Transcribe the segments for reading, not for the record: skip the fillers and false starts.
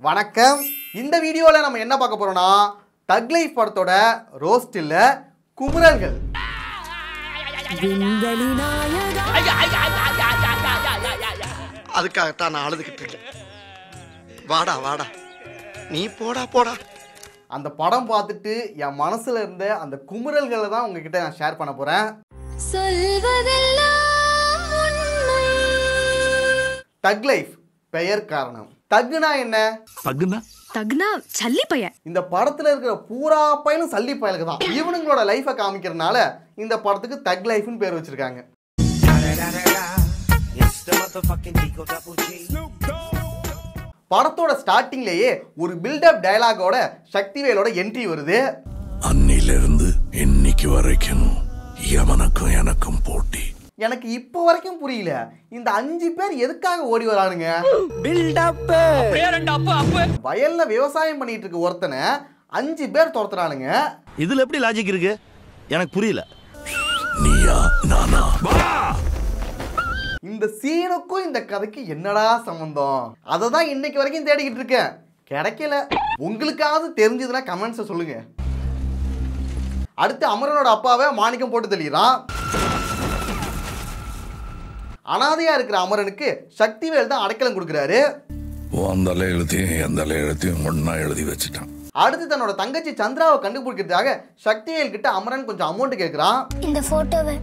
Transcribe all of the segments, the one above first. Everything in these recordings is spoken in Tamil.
வணக்கம். இந்த வீடியோல நம்ம என்ன பார்க்க போறோம்னா தக் லைஃப் படத்தோட ரோஸ்ட் இல்ல குமுறல்கள். அதுக்காக தான் நான் அழுதுகிட்டு இருக்கேன். வாடா வாடா நீ போடா போடா. அந்த படம் பார்த்துட்டு என் மனசுல இருந்த அந்த குமுறல்களை தான் உங்ககிட்ட நான் ஷேர் பண்ண போறேன். தக் லைஃப் பெயர் காரணம். தக்குனா என்ன? தக்னா சல்லி பையன். இந்த படத்துல இருக்கிற பூரா பையனும் சல்லி பயலுக்கு தான். இவனுங்களோட லைஃபை காமிக்கிறதுனால இந்த படத்துக்கு தக் லைஃப்னு பேர் வச்சிருக்காங்க. படத்தோட ஸ்டார்டிங்லயே ஒரு பில்டப் டயலாகோட சக்திவேலோட என்ட்ரி வருது. அன்னிலிருந்து இன்னைக்கு வரைக்கும் எவனுக்கும் எனக்கும் போட்டி. எனக்கு இப்போ வரைக்கும் புரியல, இந்த 5 பேர் எதுக்காக ஓடி வரானுங்க? வயல்ல விவசாயம் பண்ணிட்டு இருக்க ஒருத்தனை 5 பேர் துரத்துறானுங்க. இதுல எப்படி லாஜிக் இருக்கு எனக்கு புரியல. நீயா நானா? இந்த சீனுக்கும் இந்த கதைக்கு என்னடா சம்பந்தம்? அதை தான் இன்னைக்கு வரைக்கும் தேடிக்கிட்டு இருக்கேன், கிடைக்கல. உங்களுக்காவது தெரிஞ்சதுன்னா கமெண்ட்ஸை சொல்லுங்க. அடுத்து அமரனோட அப்பாவை மாணிக்கம் போட்டு தெளிறான். அனாதையா இருக்கிற அமரனுக்கு சக்திவேல் தான் அடைக்கலம் கொடுக்குறாரு. அந்த எழுத்தையும் எந்த எழுத்தையும் ஒன்னா எழுதி வச்சுட்டான். அடுத்து தன்னோட தங்கச்சி சந்திராவை கண்டுபிடிக்கிறதுக்காக சக்திவேல் கிட்ட அமரன் கொஞ்சம் அமௌண்ட் கேட்கிறான். இந்த போட்டோவை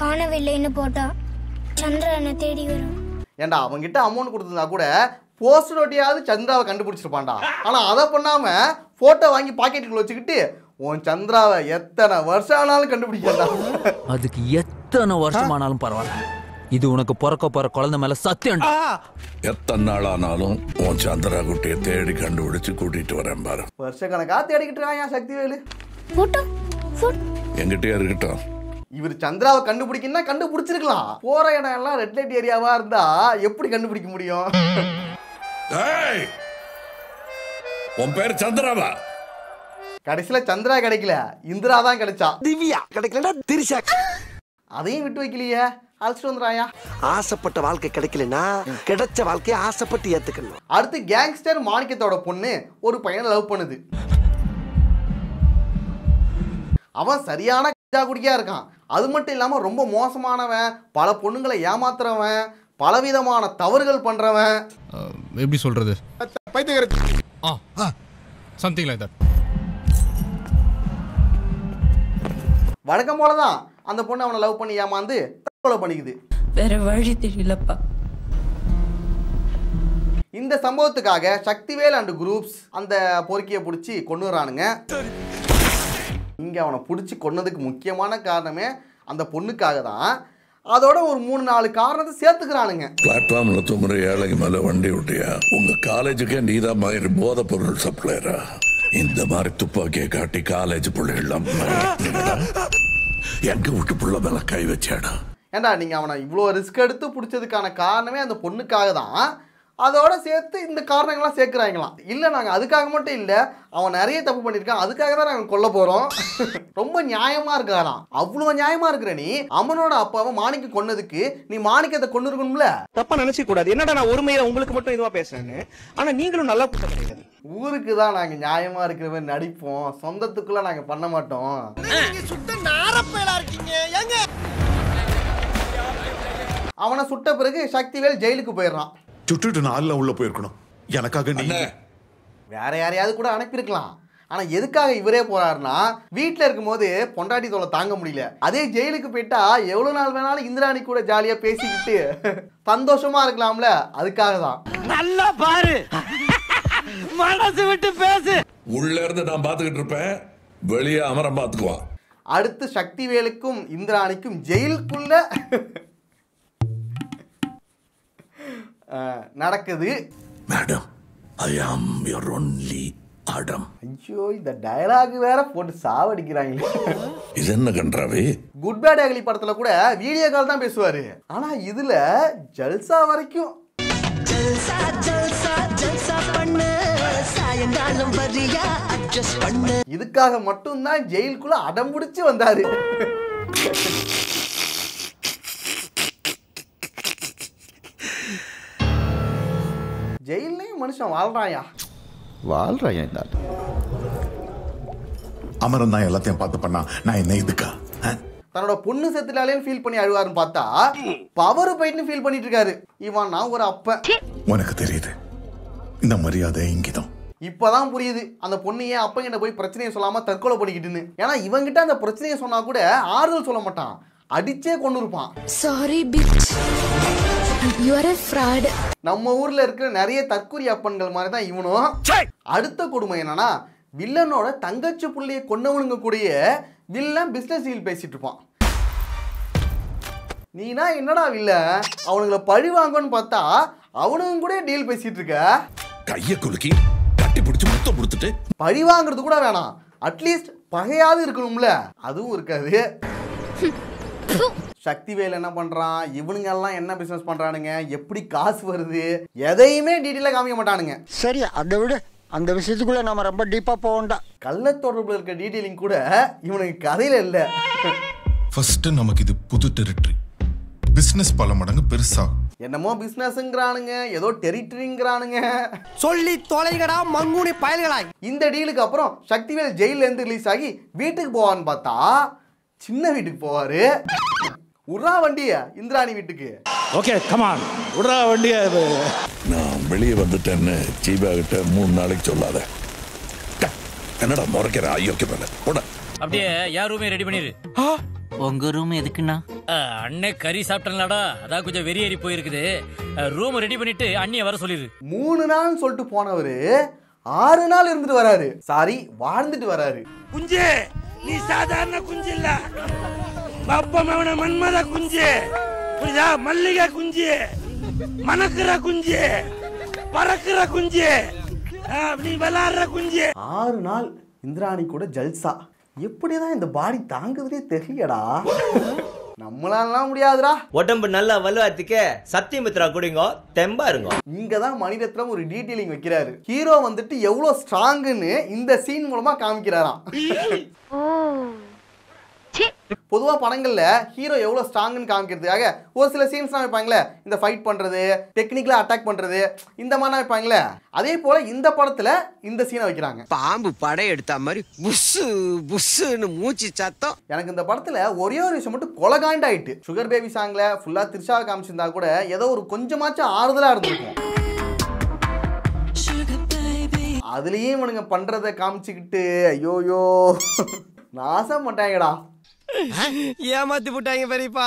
காணவில்லைன்னு போட்டா சந்திரனை தேடி வரும். ஏண்டா அவன்கிட்ட அமௌண்ட் கொடுத்தா கூட போஸ்டர் ஒட்டியாவது சந்திராவை கண்டுபிடிச்சிருப்பான்டா. ஆனா அதை பண்ணாம போட்டோ வாங்கி பாக்கெட்டுக்குள்ள வச்சுக்கிட்டு உன் சந்திராவை எத்தனை வருஷம் ஆனாலும் கண்டுபிடிக்கிறா. அதுக்கு எத்தனை வருஷம் ஆனாலும் பரவாயில்ல, இது உனக்கு பிறக்க போற குழந்தை மேல சத்தியம். எத்தனை நாள் ஆனாலும் உன் சந்திரா குட்டியை தேடி கண்டுபிடிச்சு கூட்டிட்டு வரேன் பாரு. வருஷ கணக்கா தேடிக்கிட்டு இருக்கான் சக்திவேலு. போட்டோ எங்கிட்டே இருக்கட்டும். இவர் சந்திராவை கண்டுபிடிக்கணும்னா கண்டுபிடிச்சிருக்கலாம். போற இடம் எல்லாம் ரெட் லைட் ஏரியாவா இருந்தா எப்படி கண்டுபிடிக்க முடியும்? உன் பேர் சந்திராவா? கடைசியில சந்திரா கிடைக்கல, இந்திரா தான் கிடைச்சா. திவ்யா கிடைக்கலன்னா திரிஷா. அதையும் விட்டு வைக்கலையே, அழைச்சிட்டு வந்துறாயா. ஆசைப்பட்ட வாழ்க்கை கிடைக்கலன்னா கிடைச்ச வாழ்க்கையை ஆசைப்பட்டு ஏத்துக்கணும். அடுத்து கேங்ஸ்டர் மாணிக்கத்தோட பொண்ணு ஒரு பையனை லவ் பண்ணுது. அவன் சரியான குடியா இருக்கான். அது மட்டும் இல்லாம ரொம்ப மோசமானவன், பல பொண்ணுங்களை ஏமாத்துறவன், பலவிதமான தவறுகள் பண்றவன். எப்படி சொல்றது, சம்திங் லைக் தட். வழக்கம் போலதான் அந்த பொண்ணு அவனை லவ் பண்ணி ஏமாந்து தற்கொலை பண்ணிக்குது. வேற வழி தெரியலப்பா. இந்த சம்பவத்துக்காக சக்திவேல் அண்ட் குரூப்ஸ் அந்த பொறுக்கியை பிடிச்சி கொண்டு வரானுங்க. இங்க அவனை பிடிச்சி கொன்னதுக்கு முக்கியமான காரணமே அந்த பொண்ணுக்காக தான். அதோட ஒரு 3-4 காரணத்தை சேர்த்துக்கிறானுங்க. பிளாட்ஃபார்ம்ல தூங்குற ஏழைக்கு மேல வண்டி விட்டியா? உங்க காலேஜுக்கே நீதான் மாதிரி போதை பொருள் சப்ளையரா? இந்த மாதிரி துப்பாக்கியை காட்டி காலேஜ் பிள்ளைகள் எங்க வீட்டு புள்ள மேல கை வச்சாடா? ஏண்டா நீங்க அவனை இவ்வளோ ரிஸ்க் எடுத்து பிடிச்சதுக்கான காரணமே அந்த பொண்ணுக்காக தான். அதோட சேர்த்து இந்த காரணங்கள்லாம் சேர்க்குறாங்களாம். இல்லை நாங்கள் அதுக்காக மட்டும் இல்லை, அவன் நிறைய தப்பு பண்ணியிருக்கான், அதுக்காக தான் நாங்கள் கொல்ல போகிறோம். ரொம்ப நியாயமாக இருக்காராம். அவ்வளோ நியாயமாக இருக்கிற நீ அம்மனோட அப்பாவை மாணிக்கம் கொன்னதுக்கு நீ மாணிக்கத்தை கொண்டு இருக்கணும்ல. தப்பா நினைச்ச கூடாது. என்னடா நான் ஒருமையில உங்களுக்கு மட்டும் இதுவா பேசுறேன்னு, ஆனா நீங்களும் நல்லா கிடையாது. ஊருக்கு தான் நாங்கள் நியாயமாக இருக்கிற மாதிரி நடிப்போம், சொந்தத்துக்குள்ள நாங்கள் பண்ண மாட்டோம். அவனை சுட்ட பிறகு சக்திவேல் ஜெயிலுக்கு போயிடுறான். சுட்டுட்டு நாள்ல உள்ள போயிருக்கணும். எனக்காக நீ வேற யாரையாவது கூட அனுப்பியிருக்கலாம். ஆனா எதுக்காக இவரே போறாருன்னா, வீட்டுல இருக்கும்போது பொண்டாட்டி தொலை தாங்க முடியல. அதே ஜெயிலுக்கு போயிட்டா எவ்வளவு நாள் வேணாலும் இந்திராணி கூட ஜாலியா பேசிக்கிட்டு சந்தோஷமா இருக்கலாம்ல, அதுக்காக தான். நல்லா பாரு, மனசு விட்டு பேசு. உள்ள இருந்து நான் பாத்துக்கிட்டு இருப்பேன், வெளியே அமரம் பாத்துக்குவான். அடுத்து சக்திவேலுக்கும் இந்திராணிக்கும் ஜெயிலுக்குள்ள நடக்குது. Madam, I am your only Adam. ஐயோ, இந்த டயலாக் வேற போட்டு சாவடிக்கிறாங்க. இது என்ன கன்றாவே? குட் பேட் அகலி படத்துல கூட வீடியோ கால் தான் பேசுவாரு. ஆனா இதுல ஜல்சா வரைக்கும். இதுக்காக மட்டும்தான் ஜெயிலுக்குள்ள அடம் பிடிச்சு வந்தாரு. ஜெயிலையும் மனுஷன் வாழ்றாயா? வாழ்றாயா இந்த ஆள். அமரன் தான் எல்லாத்தையும் பார்த்து பண்ணா, நான் என்ன இதுக்கா? தன்னோட பொண்ணு செத்துட்டாலேன்னு ஃபீல் பண்ணி அழுவாருன்னு பார்த்தா பவர் போயிட்டு ஃபீல் பண்ணிட்டு இருக்காரு. இவன் நான் ஒரு அப்ப. உனக்கு தெரியுது இந்த மரியாதை இங்கிதான். இப்பதான் புரியுது அந்த பொண்ணையே அப்பங்கிட்ட போய் பிரச்சனையை சொல்லாம தற்கொலை பண்ணிக்கிட்டுன்னு. ஏன்னா இவங்கிட்ட அந்த பிரச்சனையை சொன்னா கூட ஆறுதல் சொல்ல மாட்டான், அடிச்சே கொண்டு இருப்பான். Sorry pitch, you are a fraud. நம்ம ஊர்ல இருக்கிற நிறைய தற்கொலை அப்பன்கள் மாதிரி தான் இவனும். அடுத்த கொடுமை என்னன்னா, வில்லனோட தங்கச்சி புள்ளைய கொண்டவனுங்க கூடயே வில்லன் பிசினஸ் டீல் பேசிட்டு இருப்பான். நீனா என்னடா வில்ல, அவனுங்களை பழி வாங்கன்னு பார்த்தா அவனுங்க கூட டீல் பேசிட்டு இருக்க. கைய குலுக்கி கட்டி பிடிச்சு முத்தம் கொடுத்துட்டு பழி வாங்குறது கூட வேணாம், அட்லீஸ்ட் பகையாவது இருக்கணும்ல, அதுவும் இருக்காது. சக்திவேல் என்ன பண்றான், இவனுங்க எல்லாம் என்ன பிசினஸ் பண்றானுங்க, எப்படி காசு வருது, எதையுமே டீட்டெயிலா காமிக்க மாட்டானுங்க. சரி அதை விட அந்த விஷயத்துக்குள்ள நம்ம ரொம்ப டீப்பா போகண்டா. கள்ள தொடர்புல இருக்க டீட்டெயிலிங் கூட இவனுக்கு கதையில இல்ல. ஃபர்ஸ்ட் நமக்கு இது புது டெரிட்டரி, பிசினஸ் பல மடங்கு பெருசா. என்னமோ பிசினஸ்ங்கறானுங்க, ஏதோ டெரிட்டரிங்கறானுங்க. சொல்லி தொலைகடா மங்குனி பயல்களா. இந்த டீலுக்கு அப்புறம் சக்திவேல் ஜெயில இருந்து ரிலீஸ் ஆகி வீட்டுக்கு போவான்னு பார்த்தா சின்ன வீட்டுக்கு போவாரு. உர்ரா வண்டிய இந்திராணி வீட்டுக்கு. ஓகே கம் ஆன், உடா வண்டிய. நான் வெளியே வந்துட்டேன்னு ஜீவா கிட்ட 3 நாளைக்கு சொல்லாத. என்னடா முறைக்கிற ஐயோக்கு மேல போட. அப்படியே யார் ரூமே ரெடி பண்ணிரு. உங்க ரூம் எதுக்குண்ணா? அண்ணே கறி சாப்பிட்டேன்லடா, அதான் கொஞ்சம் வெறியேறி போயிருக்குது. ரூம் ரெடி பண்ணிட்டு அண்ணிய வர சொல்லிரு. 3 நாள் சொல்லிட்டு போனவரு 6 நாள் இருந்துட்டு வராரு. சாரி, வாழ்ந்துட்டு வராரு. குஞ்சே, நீ சாதாரண குஞ்சு இல்ல, பப்பமவன மன்மத குஞ்சு, புரியுதா? மல்லிகை குஞ்சு, மணக்குற குஞ்சு, பறக்குற குஞ்சு, நீ விளையாடுற குஞ்சு. 6 நாள் இந்திராணி கூட ஜல்சா. எப்படிதான் இந்த பாடி தாங்குறதே தெரியலடா. நம்மளாலாம் முடியாதுடா. உடம்பு நல்லா வலுவாத்துக்கு சத்தியமித்ரா குடிங்க, தெம்பா இருங்க. இங்கதான் மணிரத்னம் ஒரு டீடைலிங் வைக்கிறாரு. ஹீரோ வந்துட்டு எவ்வளவு ஸ்ட்ராங்னு இந்த சீன் மூலமா காமிக்கிறாராம். பொதுவா படங்கள்ல ஹீரோ எவ்வளவு ஸ்ட்ராங்னு காமிக்கிறதுக்காக ஒரு சில சீன்ஸ்லாம் வைப்பாங்களே, இந்த ஃபைட் பண்றது, டெக்னிக்கலா அட்டாக் பண்றது, இந்த மாதிரிலாம் வைப்பாங்களே. அதே போல இந்த படத்துல இந்த சீனை வைக்கிறாங்க. பாம்பு படை எடுத்த மாதிரி புஸ்ஸு புஸ்ஸுன்னு மூச்சு சத்தம். எனக்கு இந்த படத்துல ஒரே ஒரு விஷயம் மட்டும் கொலகாண்ட் ஆயிட்டு. சுகர் பேபி சாங்ல ஃபுல்லா திரிஷாவை காமிச்சிருந்தா கூட ஏதோ ஒரு கொஞ்சமாச்சும் ஆறுதலா இருந்திருக்கும். அதுலயே இவனுங்க பண்றதை காமிச்சுக்கிட்டு ஐயோயோ நாசம் பண்ணிட்டாங்கடா. ஏமாத்தி போட்டாங்க பெரியப்பா,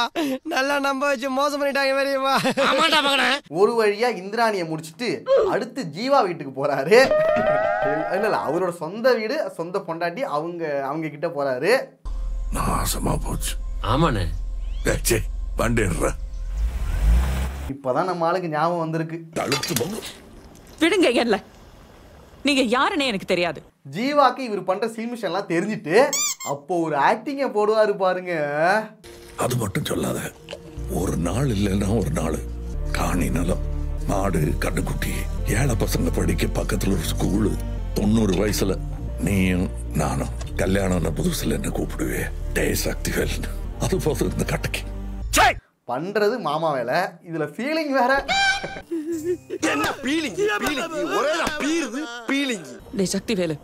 நல்லா நம்ப வச்சு மோசம் பண்ணிட்டாங்க பெரியப்பா. ஒரு வழியா இந்திராணியை முடிச்சுட்டு அடுத்து ஜீவா வீட்டுக்கு போறாரு. இல்ல அவரோட சொந்த வீடு, சொந்த பொண்டாட்டி, அவங்க கிட்ட போறாரு. நாசமா போச்சு. ஆமாண்ணே, வண்டிடுற. இப்பதான் நம்ம ஆளுக்கு ஞாபகம் வந்திருக்கு. விடுங்க இல்ல, நீங்க யாருன்னே எனக்கு தெரியாது. ஜீவாக்கு இவர் பண்ற சீமிஷன் எல்லாம் தெரிஞ்சிட்டு அப்போ ஒரு ஆக்டிங்க போடுவாரு பாருங்க. அது மட்டும் சொல்லாத. ஒரு நாள் இல்லைன்னா ஒரு நாள் காணி நிலம், மாடு, கண்ணுக்குட்டி, ஏழை பசங்க படிக்க பக்கத்துல ஒரு ஸ்கூலு, 90 வயசுல நீயும் நானும் கல்யாணம் புதுசுல என்ன கூப்பிடுவே டே சக்திவேல். அது போதும் இந்த கட்டைக்கு. பண்றது மாமா வேலை, இதுல ஃபீலிங் வேற. என்ன பீலிங் பீலிங் ஒரே பீருது பீலிங். டேய் சக்திவேலு,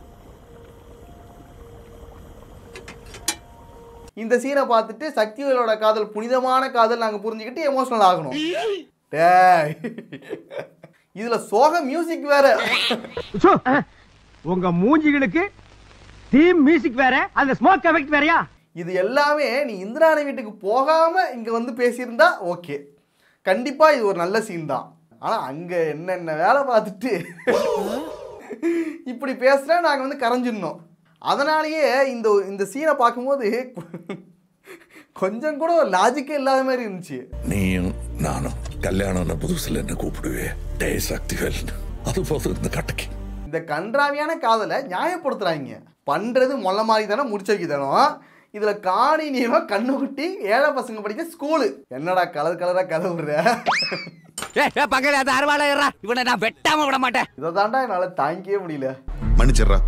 இந்த சீனை பார்த்துட்டு சக்திவேலோட காதல் புனிதமான காதல் நாங்க புரிஞ்சுக்கிட்டு எமோஷனல் ஆகணும். டேய், இதுல சோக மியூசிக் வேற. உங்க மூஞ்சிகளுக்கு தீம் மியூசிக் வேற, அந்த ஸ்மோக் எஃபெக்ட் வேறயா? இது எல்லாமே நீ இந்திராணி வீட்டுக்கு போகாம இங்க வந்து பேசியிருந்தா ஓகே, கண்டிப்பா இது ஒரு நல்ல சீன் தான். ஆனா அங்க என்னென்ன வேலை பார்த்துட்டு இப்படி பேசுறா நாங்க வந்து கரைஞ்சிடணும். அதனாலேயே இந்த சீனை பார்க்கும்போது கொஞ்சம் கூட லாஜிக்கே இல்லாத மாதிரி இருந்துச்சு. நீயும் நானும் கல்யாணம் புதுசுல என்ன கூப்பிடுவே டே சக்திவேல். அது போதும் இந்த கட்டைக்கு. இந்த கன்றாவியான காதலை நியாயப்படுத்துறாங்க. பண்றது மொல்ல மாதிரி தானே முடிச்சு வைக்கணும். இதுல காணி நீளம், கண்ணுக்குட்டி, ஏழை பசங்க படிக்க ஸ்கூலு. என்னடா கலர் கலரா கதை விடுற? இவனை நான் வெட்டாம விட மாட்டேன். இதை தாண்டா என்னால தாங்கிக்கவே முடியல. மன்னிச்சிடுறா,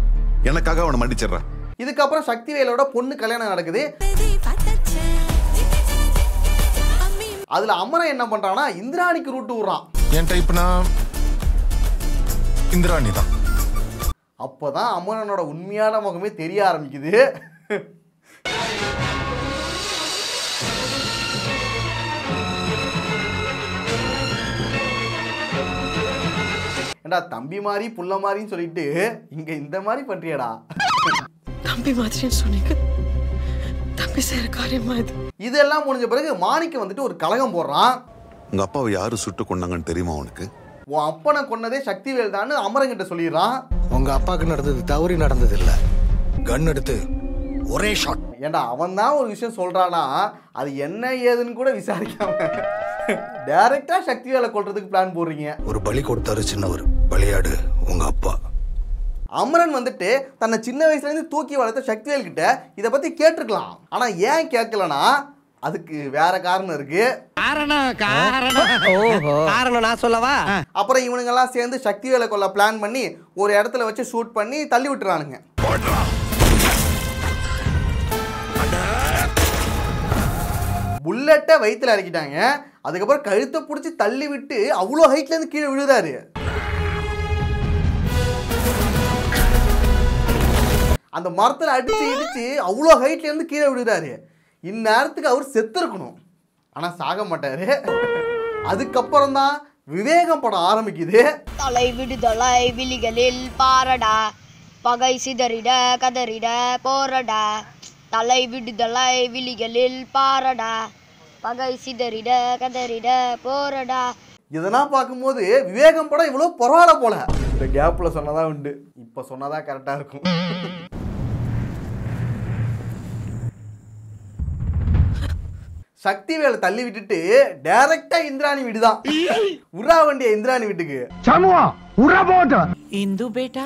எனக்காக அவனை மன்னிச்சிடுறா. இதுக்கப்புறம் சக்திவேலோட பொண்ணு கல்யாணம் நடக்குது. அதுல அமரன் என்ன பண்றானா, இந்திராணிக்கு ரூட்டு விடுறான். என் டைப்னா இந்திராணி தான். அப்போதான் அமரனோட உண்மையான முகமே தெரிய ஆரம்பிக்குது. ஏண்டா தம்பி மாதிரி புள்ள மாதிரின்னு சொல்லிட்டு இங்க இந்த மாதிரி பண்றியடா. தம்பி மாதிரின்னு சொன்னீங்க, தம்பி செய்யற காரியமா இது? இதெல்லாம் முடிஞ்ச பிறகு மாணிக்க வந்துட்டு ஒரு கலகம் போடுறான். உங்க அப்பாவை யாரு சுட்டு கொண்டாங்கன்னு தெரியுமா உனக்கு? உன் அப்பனை கொன்னதே சக்திவேல் தான் அமரங்கிட்ட சொல்லிடுறான். உங்க அப்பாவுக்கு நடந்தது தவறி நடந்தது இல்ல, கன் எடுத்து ஒரே ஷாட். ஏண்டா அவன் தான் ஒரு விஷயம் சொல்றானா அது என்ன ஏதுன்னு கூட விசாரிக்காம டைரக்டா சக்திவேலை கொல்றதுக்கு பிளான் போடுறீங்க. ஒரு பலி கொடுத்தாரு சின்னவர், பலியாடு உங்க அப்பா. அமரன் வந்துட்டு தன்னை சின்ன வயசுல இருந்து தூக்கி வளர்த்த சக்திவேல் கிட்ட இதை பத்தி கேட்டிருக்கலாம். ஆனா ஏன் கேட்கலனா அதுக்கு வேற காரணம் இருக்கு. காரணம் நான் சொல்லவா? அப்புறம் இவனுங்க எல்லாம் சேர்ந்து சக்திவேலை கொல்ல பிளான் பண்ணி ஒரு இடத்துல வச்சு ஷூட் பண்ணி தள்ளி விட்டுறானுங்க. புல்லட்டை வயிற்றுல இறக்கிட்டாங்க. அதுக்கப்புறம் கழுத்தை பிடிச்சி தள்ளி விட்டு அவ்வளோ ஹைட்ல இருந்து கீழே விழுதாரு. அந்த மரத்தில் அடிச்சு இடிச்சு அவ்வளோ ஹைட்ல இருந்து கீழே விழுறாரு. இந்நேரத்துக்கு அவர் செத்து இருக்கணும், ஆனா சாக மாட்டாரு. அதுக்கப்புறம் தான் விவேகம் படம் ஆரம்பிக்குது. தலை விடுதலை விழிகளில் பாரடா, பகை சிதறிட கதறிட போரடா. தலை விடுதலை விழிகளில் பாரடா, பகை சிதறிட கதறிட போரடா. இதெல்லாம் பார்க்கும்போது விவேகம் படம் இவ்வளோ பரவாயில்ல போல. இந்த கேப்ல சொன்னதா உண்டு, இப்ப சொன்னதா கரெக்டா இருக்கும். சக்திவேலை தள்ளி விட்டுட்டு டைரக்டா இந்திராணி வீடுதான். உரா வண்டிய இந்திராணி வீட்டுக்கு. இந்து பேட்டா,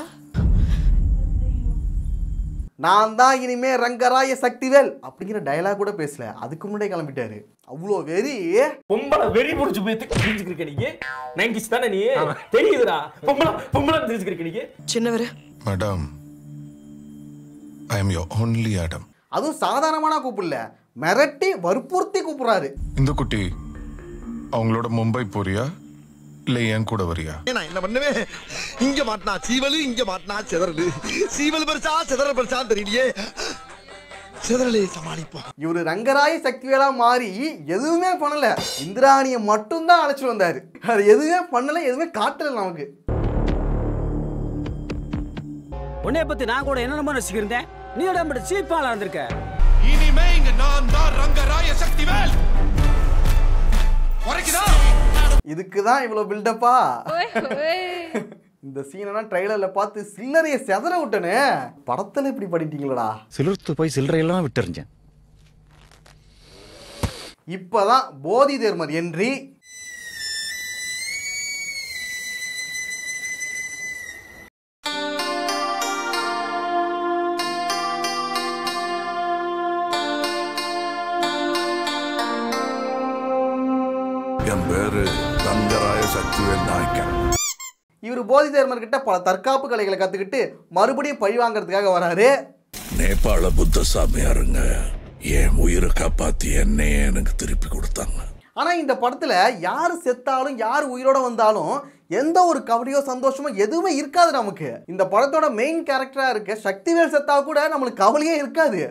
நான் தான் இனிமே ரங்கராய சக்திவேல் அப்படிங்கிற டயலாக் கூட பேசல, அதுக்கு முன்னாடியே கிளம்பிட்டாரு. அவ்வளோ வெறி. பொம்பளை வெறி முடிச்சு போய் தெரிஞ்சுக்கிருக்க நீங்க. 90s தானே நீ, தெரியுதுடா. பொம்பளை தெரிஞ்சுக்கிருக்க நீங்க. சின்னவரே. Madam, I am your only Adam. அதுவும் சாதாரணமான கூப்பிடல, மிரட்டி வற்புறுத்தி கூப்பிடுறாரு. இந்த குட்டி அவங்களோட மும்பை போறியா இல்ல என் கூட வரியா? நான் என்ன பண்ணுவேன்? இங்க மாட்டினா சீவலு, இங்க மாட்டினா சிதறலு. சீவல் பெருசா சிதறல் பெருசான்னு தெரியலையே, சிதறலே சமாளிப்போம். இவரு ரங்கராய சக்திவேலா மாறி எதுவுமே பண்ணல, இந்திராணியை மட்டும் தான் அழைச்சிட்டு வந்தாரு. அது எதுவுமே பண்ணல, எதுவுமே காட்டல நமக்கு. உன்னைய பத்தி நான் கூட என்னென்னமோ ரசிக்கிறேன், நீ உடம்பு சீப்பாளா இருந்திருக்க. இனிமே இங்க நான் தான் ரங்கராய சக்திவேல். இதுக்குதான் இவ்வளவு பில்டப்பா? இந்த சீனெல்லாம் ட்ரைலர்ல பார்த்து சில்லறைய செதற விட்டனே, படத்துல இப்படி பண்ணிட்டீங்களா? சிலிர்த்து போய் சில்லறையெல்லாம் விட்டுருந்தேன். இப்பதான் போதி தர்மர் என்றி என் பேரு ரங்கராய சக்திவேல் நாயக்கன். இவர் போதி தர்மர் கிட்ட பல தற்காப்பு கலைகளை கத்துக்கிட்டு மறுபடியும் பழி வாங்கறதுக்காக வராரு. நேபாள புத்த சாமியாருங்க என் உயிரை காப்பாத்தி என்னையே எனக்கு திருப்பி கொடுத்தாங்க. ஆனா இந்த படத்துல யாரு செத்தாலும் யாரு உயிரோட வந்தாலும் எந்த ஒரு கவலையோ சந்தோஷமோ எதுவுமே இருக்காது நமக்கு. இந்த படத்தோட மெயின் கேரக்டரா இருக்க சக்திவேல் செத்தா கூட நம்மளுக்கு கவலையே இருக்காது.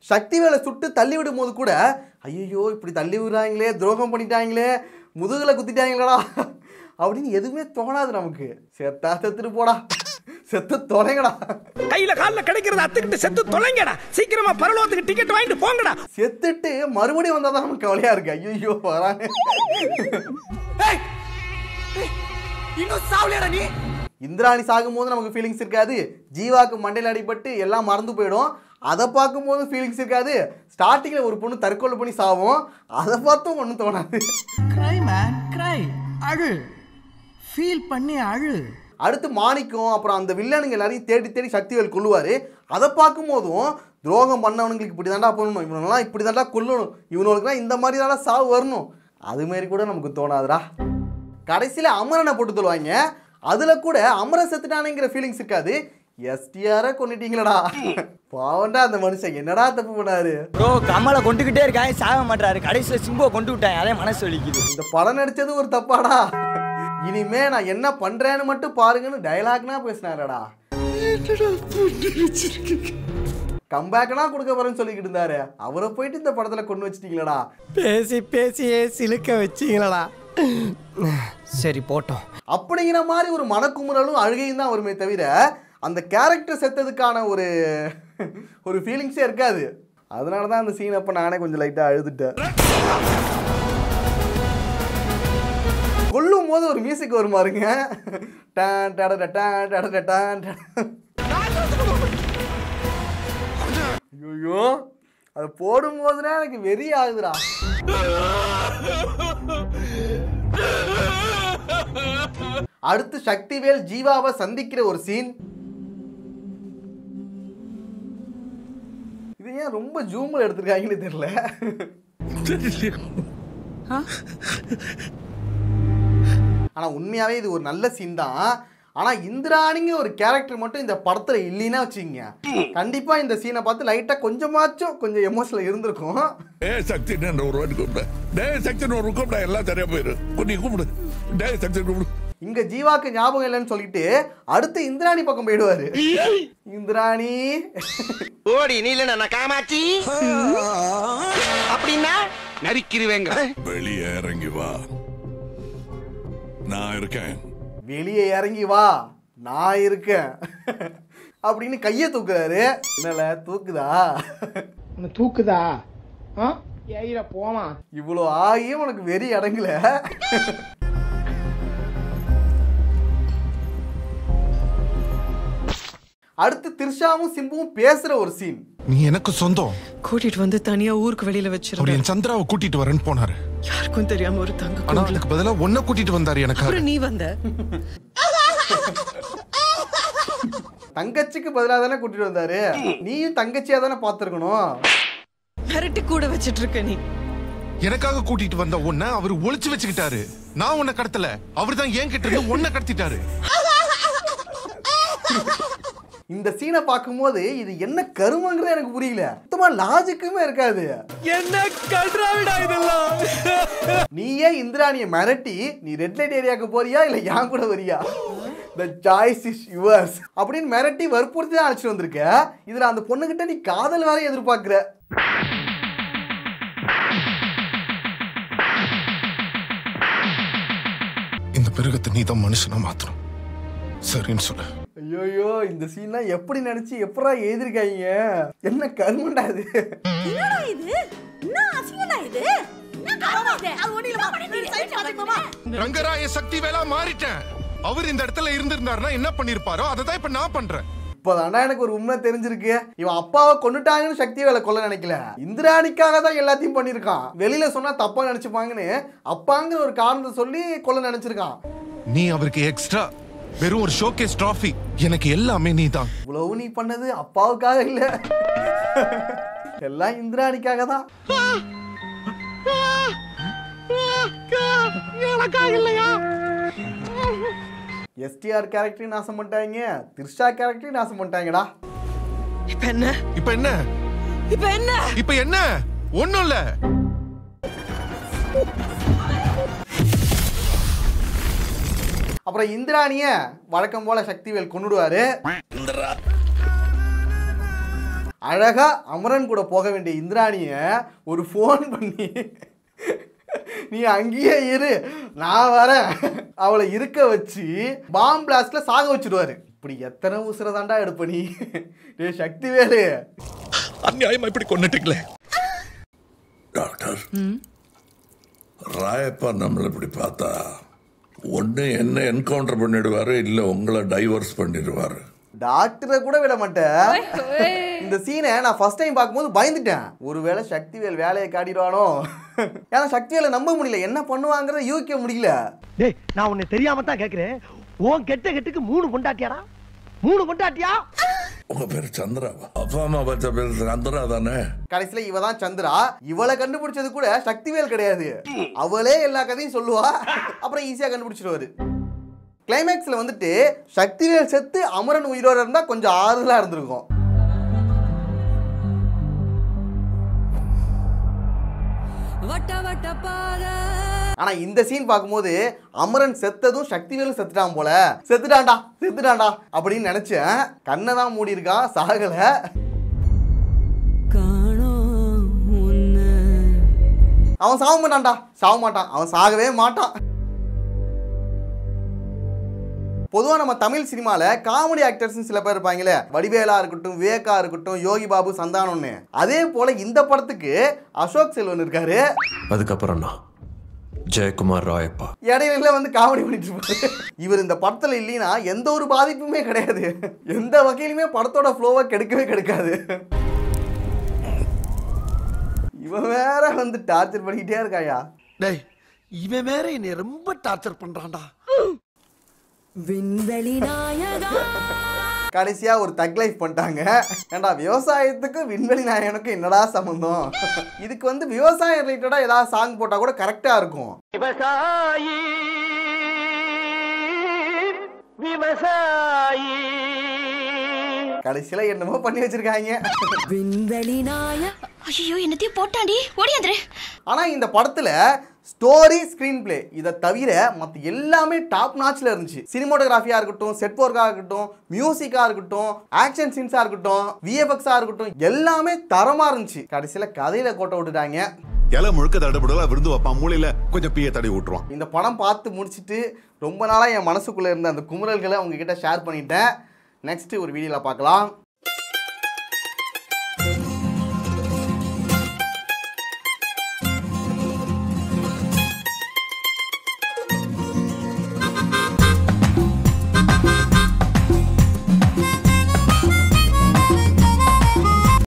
சக்திவேலை சுட்டு தள்ளி விடும் போது கூட ஐயோ இப்படி தள்ளி விடுறாங்களே, துரோகம் பண்ணிட்டாங்களே, முதுகுல குத்திட்டாங்களா அப்படின்னு எதுவுமே தோணாது நமக்கு. செத்தா செத்துட்டு போடா, செத்து தொலைங்கடா, கையில கால்ல கிடைக்கிறது அத்துக்கிட்டு செத்து தொலைங்கடா, சீக்கிரமா பரலோகத்துக்கு டிக்கெட் வாங்கிட்டு போங்கடா. செத்துட்டு மறுபடியும் வந்தாதான் நமக்கு கவலையா இருக்கு. ஐயோ வரானே, இன்னும் சாவலையாடா நீ. இந்திராணி சாகும்போது நமக்கு ஃபீலிங்ஸ் இருக்காது, ஜீவாக்கு மண்டையில் அடிபட்டு எல்லாம் மறந்து போயிடும், அதை பார்க்கும்போது ஃபீலிங்ஸ் இருக்காது. ஸ்டார்டிங்கில் ஒரு பொண்ணு தற்கொலை பண்ணி சாவும், அதை பார்த்தும் ஒன்றும் தோணாது. அழு, ஃபீல் பண்ணி அழு. அடுத்து மாணிக்கம் அப்புறம் அந்த வில்லனுங்க எல்லாரையும் தேடி தேடி சக்திவேல் கொல்லுவார். அதை பார்க்கும் போதும் துரோகம் பண்ணவனுங்களுக்கு இப்படி தாண்டா பண்ணணும், இவனெல்லாம் இப்படி தாண்டா கொல்லணும், இவனுக்குலாம் இந்த மாதிரி தாண்டா சாவு வரணும், அதுமாரி கூட நமக்கு தோணாதுடா. கடைசியில் அமரனை போட்டு சொல்லுவாங்க, அதில் கூட அமரன் செத்துட்டானுங்கிற ஃபீலிங்ஸ் இருக்காது. எஸ்டிஆரை கொண்டுட்டீங்களடா, பாவண்டா அந்த மனுஷன் என்னடா தப்பு பண்ணாரு. ப்ரோ கமலை கொண்டுகிட்டே இருக்காங்க, சாக மாட்டாரு, கடைசியில் சிம்புவை கொண்டு விட்டாங்க, அதே மனசு வலிக்குது. இந்த படம் நடிச்சது ஒரு தப்பாடா. இனிமே நான் என்ன பண்றேன்னு மட்டும் பாருங்கன்னு டயலாக்னா பேசினாரடா. கம்பேக்னா கொடுக்க போறேன்னு சொல்லிக்கிட்டு இருந்தாரு. அவரை போயிட்டு இந்த படத்துல கொண்டு வச்சிட்டீங்களடா. பேசியே சிலுக்க வச்சிங்களடா. சரி போட்டோம். அப்படிங்கிற மாதிரி ஒரு மனக்குமுறலும் அழுகையும் தான் வருமே தவிர அந்த கேரக்டர் செத்ததுக்கான ஒரு ஃபீலிங்ஸே இருக்காது. அதனால தான் அந்த சீன் அப்போ நானே கொஞ்சம் லைட்டாக அழுதுட்டேன். கொல்லும் போது ஒரு மியூசிக் வரும் பாருங்க. ஐயோ அது போடும்போதுனா எனக்கு வெறி ஆகுதுடா. அடுத்து சக்திவேல் ஜீவாவை சந்திக்கிற ஒரு சீன். இது ஏன் ரொம்ப ஜூம்ல எடுத்திருக்காங்கன்னு தெரியல. ஆனா உண்மையாவே இது ஒரு நல்ல சீன் தான். ஆனா இந்திராணிங்க ஒரு கேரக்டர் மட்டும் இந்த படத்துல இல்லைன்னா வச்சுங்க, கண்டிப்பா இந்த சீனை பார்த்து லைட்டா கொஞ்சம் எமோஷனல் இருந்திருக்கும். சக்தி ஒரு வாட்டி கூப்பிட சக்தி ஒரு கூப்பிட எல்லாம் சரியா போயிரு. கொஞ்சம் கூப்பிடு சக்தி கூப்பிடு. இங்க ஜீவாக்கு ஞாபகம் இல்லைன்னு சொல்லிட்டு அடுத்து இந்திராணி பக்கம் போயிடுவாரு. இந்திராணி ஓடி நீல காமாட்சி அப்படின்னா நரிக்கிருவேங்க. வெளியே இறங்கி வா, நான் இருக்கேன். வெளியே இறங்கி வா, நான் இருக்கேன் அப்படின்னு கையை தூக்குறாரு. என்னல தூக்குதா? தூக்குதா? போமா. இவ்வளோ ஆகியும் உனக்கு வெறி அடங்கல. அடுத்து திரிஷாவும் சிம்புவும் பேசுற ஒரு சீன். நீ எனக்கு சொந்தம். கூட்டிட்டு வந்து தனியா ஊருக்கு வெளியில வச்சிரு. அவர் என் சந்திராவை கூட்டிட்டு வரேன்னு போனாரு. யாருக்கும் தெரியாம ஒரு தங்க. ஆனா அதுக்கு பதிலா ஒன்ன கூட்டிட்டு வந்தாரு எனக்கு. அப்புறம் நீ வந்த. தங்கச்சிக்கு பதிலா தானே கூட்டிட்டு வந்தாரு. நீயும் தங்கச்சியா தானே பாத்துருக்கணும். மிரட்டி கூட வச்சிட்டு இருக்க நீ. எனக்காக கூட்டிட்டு வந்த ஒன்ன அவர் ஒளிச்சு வச்சுக்கிட்டாரு. நான் உன்னை கடத்தல, அவர் தான் என் கிட்ட இருந்து ஒன்ன கடத்திட்டாரு. இந்த சீனை பார்க்கும்போது இது என்ன கருமங்கிறது எனக்கு புரியல. சுத்தமா லாஜிக்குமே இருக்காது. என்ன கல்றாவிடா இதெல்லாம். நீயே இந்திராணியை மிரட்டி நீ ரெட் லைட் ஏரியாவுக்கு போறியா இல்ல என் கூட வரியா, the choice is yours அப்படின்னு மிரட்டி வற்புறுத்தி தான் அழைச்சிட்டு வந்திருக்க. இதுல அந்த பொண்ணுகிட்ட நீ காதல் வேற எதிர்பார்க்கிற. இந்த பிறகத்தை நீ தான் மனுஷனா மாத்தணும். சரின்னு சொல்ல. ஐயோ இந்த சீன்லாம் எப்படி நினைச்சு எப்படா எழுதிருக்காங்க? என்ன கருமண்டா இது? என்னடா இது? என்ன அசிங்கடா இது? என்ன கருமம் இது? அது ஒண்ணுல ரங்கராய சக்தி வேலா மாறிட்டேன். அவர் இந்த இடத்துல இருந்திருந்தாருன்னா என்ன பண்ணிருப்பாரோ அதை தான் இப்ப நான் பண்றேன். இப்போதாண்டா எனக்கு ஒரு உண்மை தெரிஞ்சிருக்கு. இவன் அப்பாவை கொண்டுட்டாங்கன்னு சக்தி வேலை கொல்ல நினைக்கல, இந்திராணிக்காக தான் எல்லாத்தையும் பண்ணிருக்கான். வெளியில சொன்னா தப்பா நினைச்சுப்பாங்கன்னு அப்பாங்கிற ஒரு காரணத்தை சொல்லி கொல்ல நினைச்சிருக்கான். நீ அவருக்கு எக்ஸ்ட்ரா வெறும் ஒரு ஷோகேஸ் டிராஃபி. எனக்கு எல்லாமே நீ தான். இவ்வளவு நீ பண்ணது அப்பாவுக்காக இல்ல, எல்லாம் இந்திராணிக்காக தான். எஸ்டிஆர் கேரக்டரையும் நாசம் பண்ணிட்டாங்க, திரிஷா கேரக்டரையும் நாசம் பண்ணிட்டாங்கடா. இப்ப என்ன? இப்ப என்ன? இப்ப என்ன? இப்ப என்ன? ஒண்ணும் இல்ல. அப்புறம் இந்திராணிய வழக்கம் போல சக்திவேல் கொன்னுடுவாரு. அழகா அமரன் கூட போக வேண்டிய இந்திராணிய ஒரு போன் பண்ணி நீ அங்கேயே இரு நான் வரேன் அவளை இருக்க வச்சு பாம் பிளாஸ்ட்ல சாக வச்சிடுவாரு. இப்படி எத்தனை உசுர தாண்டா எடுப்ப நீ? சக்திவேலு அநியாயமா இப்படி கொன்னுட்டீங்களே. டாக்டர் ராயப்பா நம்மளை இப்படி பார்த்தா ஒன்று என்ன என்கவுண்டர் பண்ணிடுவாரு, இல்லை உங்களை டைவர்ஸ் பண்ணிடுவாரு. டாக்டரை கூட விட மாட்டேன். இந்த சீனை நான் ஃபர்ஸ்ட் டைம் பார்க்கும்போது பயந்துட்டேன். ஒருவேளை சக்திவேல் வேலையை காட்டிடுவானோ. ஏன்னா சக்திவேலை நம்ப முடியல, என்ன பண்ணுவாங்கிறத யூகிக்க முடியல. டேய் நான் உன்னை தெரியாம தான் கேட்கிறேன். உன் கெட்டுக்கு 3 பொண்டாட்டியாடா? 3 பொண்டாட்டியா? உங்க பேர் சந்திராவா? அப்பா அம்மா பச்ச பேர் சந்திரா தானே. கடைசியில இவ தான் சந்திரா. இவளை கண்டுபிடிச்சது கூட சக்திவேல் கிடையாது, அவளே எல்லா கதையும் சொல்லுவா. அப்புறம் ஈஸியா கண்டுபிடிச்சிருவாரு. கிளைமேக்ஸ்ல வந்துட்டு சக்திவேல் செத்து அமரன் உயிரோட இருந்தா கொஞ்சம் ஆறுதலா இருந்திருக்கும். ஆனா இந்த சீன் பார்க்கும்போது அமரன் செத்ததும் சக்திவேலும் செத்துட்டான் போல. செத்துட்டான்டா அப்படின்னு நினைச்சேன். கண்ணை தான் மூடி இருக்கான், சாகல. அவன் சாக மாட்டான், அவன் சாகவே மாட்டான். பொதுவாக நம்ம தமிழ் சினிமாவில் காமெடி ஆக்டர்ஸ் சில பேர் இருப்பாங்களே, வடிவேலா இருக்கட்டும், விவேகா இருக்கட்டும், யோகி பாபு, சந்தானம்னு. அதே போல இந்த படத்துக்கு அசோக் செல்வன் இருக்காரு. அதுக்கப்புறம் ஜெயக்குமார் ராயப்பா இடையில வந்து காமெடி பண்ணிட்டு இருப்பாரு. இவர் இந்த படத்துல இல்லைன்னா எந்த ஒரு பாதிப்புமே கிடையாது. எந்த வகையிலுமே படத்தோட ஃப்ளோவை கெடுக்காது. இவன் வேற வந்து டார்ச்சர் பண்ணிக்கிட்டே இருக்காயா. டேய், இவன் வேற என்னை ரொம்ப டார்ச்சர் பண்றான்டா. விண்வெளி நாயகா கடைசியா ஒரு தக் லைஃப் பண்ணிட்டாங்க. ஏண்டா விவசாயத்துக்கு விண்வெளி நாயகனுக்கு என்னடா சம்பந்தம்? இதுக்கு வந்து விவசாயம் ரிலேட்டடா ஏதாவது சாங் போட்டா கூட கரெக்டா இருக்கும். விவசாயி கடைசியில என்னமோ பண்ணி வச்சிருக்காங்க. விண்வெளி நாயகா. ஐயோ என்னத்தையும் போட்டாண்டி, ஓடியாந்துரு. ஆனா இந்த படத்துல ஸ்டோரி, ஸ்கிரீன் பிளே இதை தவிர மற்ற எல்லாமே டாப் நாட்ச்ல இருந்துச்சு. சினிமோட்டோகிராஃபியா இருக்கட்டும், செட் ஒர்க்கா இருக்கட்டும், மியூசிக்கா இருக்கட்டும், ஆக்ஷன் சீன்ஸா இருக்கட்டும், விஎஃப்எக்ஸா இருக்கட்டும், எல்லாமே தரமா இருந்துச்சு. கடைசியில கதையில கோட்டை விட்டுட்டாங்க. இலை முழுக்க தடபுடலா விருந்து வைப்பான், மூலையில கொஞ்சம் பீய தடவி விட்டுருவான். இந்த படம் பார்த்து முடிச்சுட்டு ரொம்ப நாளா என் மனசுக்குள்ள இருந்த அந்த குமுறல்களை உங்ககிட்ட ஷேர் பண்ணிட்டேன். நெக்ஸ்ட் ஒரு வீடியோல பார்க்கலாம்.